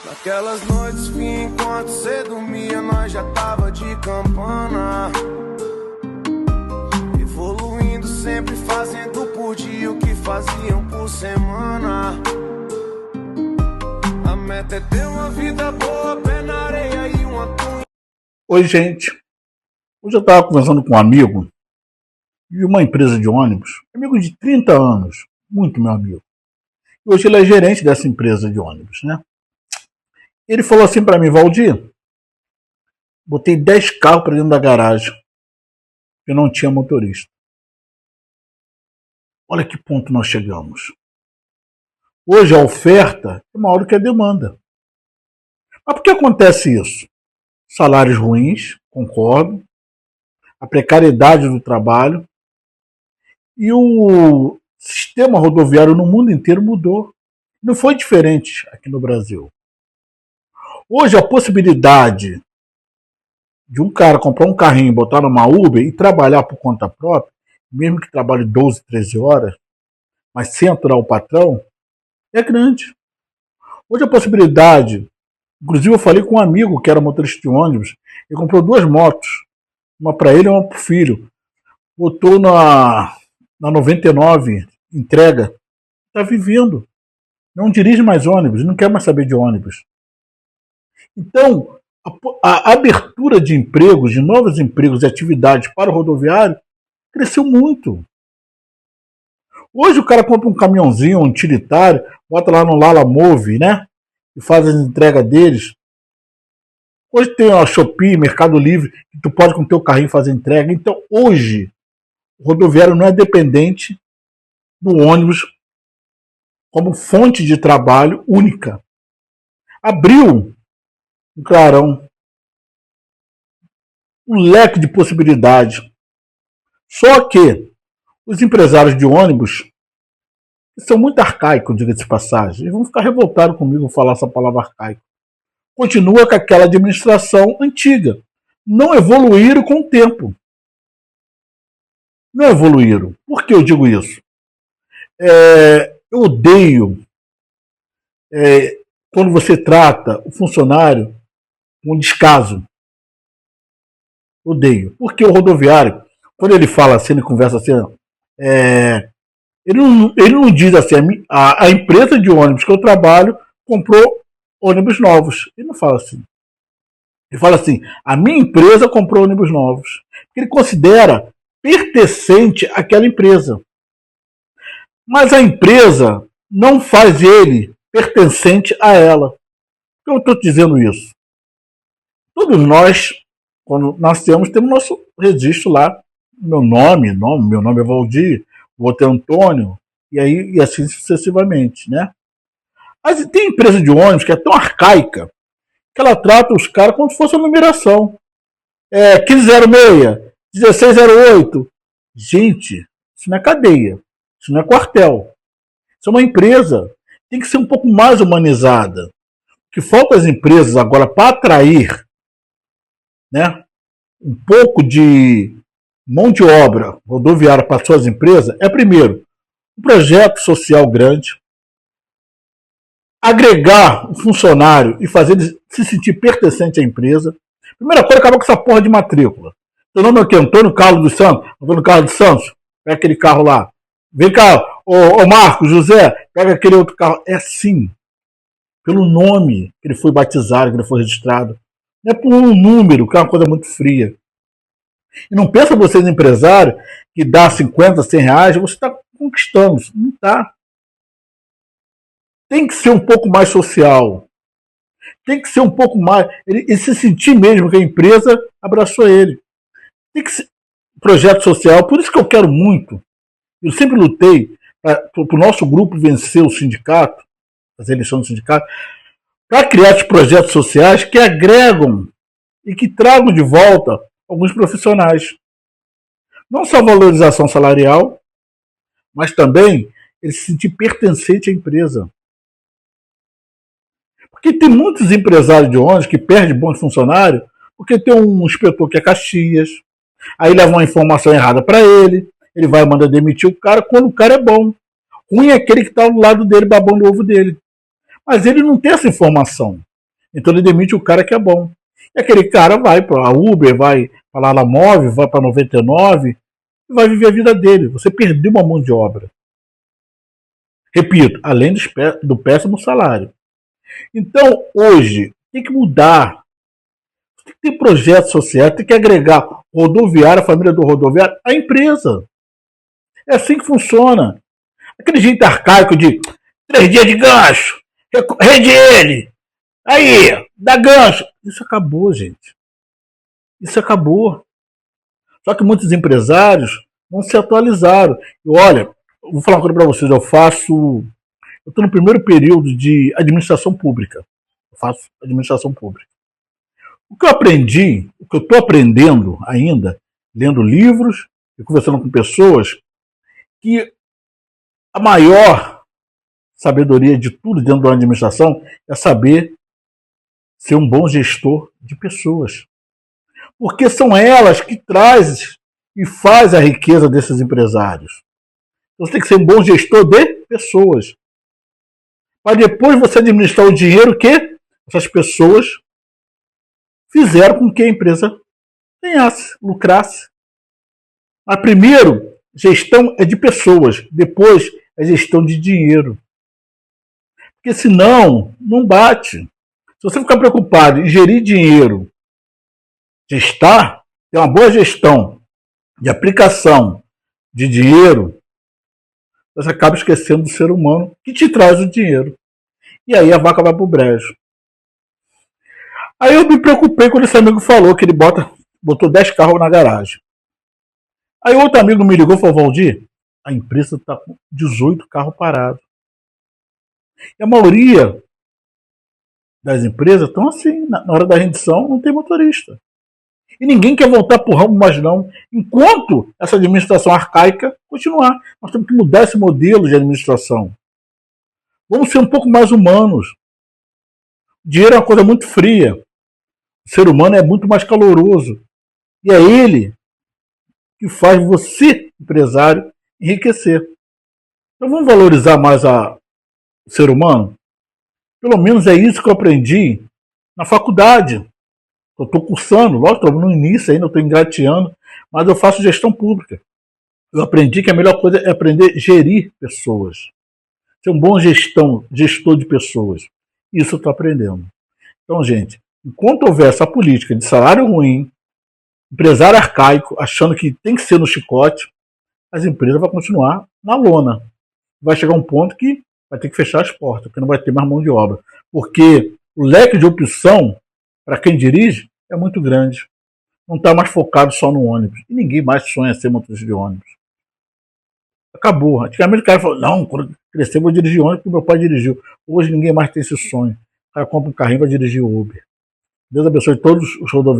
Naquelas noites que enquanto cê dormia nós já tava de campana, evoluindo sempre fazendo por dia o que faziam por semana. A meta é ter uma vida boa, pé na areia e uma cunha. Oi, gente. Hoje eu estava conversando com um amigo de uma empresa de ônibus, amigo de 30 anos, muito meu amigo. E hoje ele é gerente dessa empresa de ônibus, né? Ele falou assim para mim: Valdir, botei 10 carros para dentro da garagem, porque não tinha motorista. Olha que ponto nós chegamos. Hoje a oferta é maior do que a demanda. Mas por que acontece isso? Salários ruins, concordo, a precariedade do trabalho e o sistema rodoviário no mundo inteiro mudou. Não foi diferente aqui no Brasil. Hoje a possibilidade de um cara comprar um carrinho, botar numa Uber e trabalhar por conta própria, mesmo que trabalhe 12, 13 horas, mas sem aturar o patrão, é grande. Hoje a possibilidade, inclusive eu falei com um amigo que era motorista de ônibus, ele comprou 2 motos, uma para ele e uma para o filho, botou na 99, entrega, está vivendo, não dirige mais ônibus, não quer mais saber de ônibus. Então, a abertura de empregos, de novos empregos e atividades para o rodoviário, cresceu muito. Hoje o cara compra um caminhãozinho, um utilitário, bota lá no Lala Move, né? E faz as entregas deles. Hoje tem a Shopee, Mercado Livre, que tu pode com o teu carrinho fazer entrega. Então, hoje, o rodoviário não é dependente do ônibus como fonte de trabalho única. Abriu um clarão, um leque de possibilidades. Só que os empresários de ônibus são muito arcaicos, diga-se de passagem. Eles vão ficar revoltados comigo falar essa palavra arcaico. Continua com aquela administração antiga. Não evoluíram com o tempo. Não evoluíram. Por que eu digo isso? Eu odeio quando você trata o funcionário com descaso. Odeio. Porque o rodoviário, quando ele fala assim, ele conversa assim, ele não diz assim, a empresa de ônibus que eu trabalho comprou ônibus novos. Ele não fala assim. Ele fala assim, a minha empresa comprou ônibus novos. Porque ele considera pertencente àquela empresa. Mas a empresa não faz ele pertencente a ela. Por que eu estou dizendo isso? Todos nós, quando nascemos, temos nosso registro lá. Meu nome é Valdir, o outro é Antônio, e assim sucessivamente, né? Mas tem empresa de ônibus que é tão arcaica que ela trata os caras como se fosse uma numeração. 1506, 1608. Gente, isso não é cadeia, isso não é quartel. Isso é uma empresa. Tem que ser um pouco mais humanizada. O que falta às empresas agora para atrair, né, um pouco de mão de obra rodoviária para suas empresas é, primeiro, um projeto social grande, agregar o funcionário e fazer ele se sentir pertencente à empresa. Primeira coisa, acabar com essa porra de matrícula. Seu nome é o quê? Antônio Carlos dos Santos? Antônio Carlos dos Santos? Pega aquele carro lá. Vem cá, ô Marcos, José, pega aquele outro carro. É assim. Pelo nome que ele foi batizado, que ele foi registrado. Não é por um número, que é uma coisa muito fria. E não pensa vocês, empresário, que dá 50, 100 reais, você está conquistando. Não está. Tem que ser um pouco mais social. Tem que ser um pouco mais. Ele se sentir mesmo que a empresa abraçou ele. Tem que ser projeto social. Por isso que eu quero muito. Eu sempre lutei para o nosso grupo vencer o sindicato, as eleições do sindicato, para criar esses projetos sociais que agregam e que tragam de volta alguns profissionais. Não só valorização salarial, mas também ele se sentir pertencente à empresa. Porque tem muitos empresários de ônibus que perdem bons funcionários porque tem um inspetor que é Caxias, aí leva uma informação errada para ele vai mandar demitir o cara quando o cara é bom. Ruim é aquele que está ao lado dele babando o ovo dele. Mas ele não tem essa informação. Então ele demite o cara que é bom. E aquele cara vai para a Uber, vai para a Lamove, vai para 99 e vai viver a vida dele. Você perdeu uma mão de obra. Repito, além do péssimo salário. Então, hoje, tem que mudar. Tem que ter projetos sociais, tem que agregar rodoviária, a família do rodoviário, à empresa. É assim que funciona. Aquele jeito arcaico de 3 dias de gancho, rende ele, aí, dá gancho. Isso acabou, gente. Isso acabou. Só que muitos empresários não se atualizaram. E olha, vou falar uma coisa para vocês, eu estou no primeiro período de administração pública. Eu faço administração pública. O que eu aprendi, o que eu estou aprendendo ainda, lendo livros e conversando com pessoas, que a maior sabedoria de tudo dentro da administração é saber ser um bom gestor de pessoas. Porque são elas que trazem e faz a riqueza desses empresários. Você tem que ser um bom gestor de pessoas. Para depois você administrar o dinheiro que essas pessoas fizeram com que a empresa ganhasse, lucrasse. Mas primeiro, gestão é de pessoas, depois é gestão de dinheiro. Porque senão, não bate. Se você ficar preocupado em gerir dinheiro, gestar, ter uma boa gestão de aplicação de dinheiro, você acaba esquecendo do ser humano que te traz o dinheiro. E aí a vaca vai pro brejo. Aí eu me preocupei quando esse amigo falou que ele botou 10 carros na garagem. Aí outro amigo me ligou e falou, Valdir, a empresa está com 18 carros parados. E a maioria das empresas estão assim, na hora da rendição não tem motorista. E ninguém quer voltar para o ramo mais não, enquanto essa administração arcaica continuar. Nós temos que mudar esse modelo de administração. Vamos ser um pouco mais humanos. O dinheiro é uma coisa muito fria. O ser humano é muito mais caloroso. E é ele que faz você, empresário, enriquecer. Então vamos valorizar mais o ser humano? Pelo menos é isso que eu aprendi na faculdade. Eu estou cursando, lógico, estou no início ainda, estou engateando, mas eu faço gestão pública. Eu aprendi que a melhor coisa é aprender a gerir pessoas. Ser um bom gestor de pessoas. Isso eu estou aprendendo. Então, gente, enquanto houver essa política de salário ruim, empresário arcaico, achando que tem que ser no chicote, as empresas vão continuar na lona. Vai chegar um ponto que vai ter que fechar as portas, porque não vai ter mais mão de obra. Porque o leque de opção para quem dirige é muito grande. Não está mais focado só no ônibus. E ninguém mais sonha ser motorista de ônibus. Acabou. Antigamente o cara falou, não, quando crescer eu vou dirigir ônibus porque meu pai dirigiu. Hoje ninguém mais tem esse sonho. O cara compra um carrinho e vai dirigir o Uber. Deus abençoe todos os rodoviários.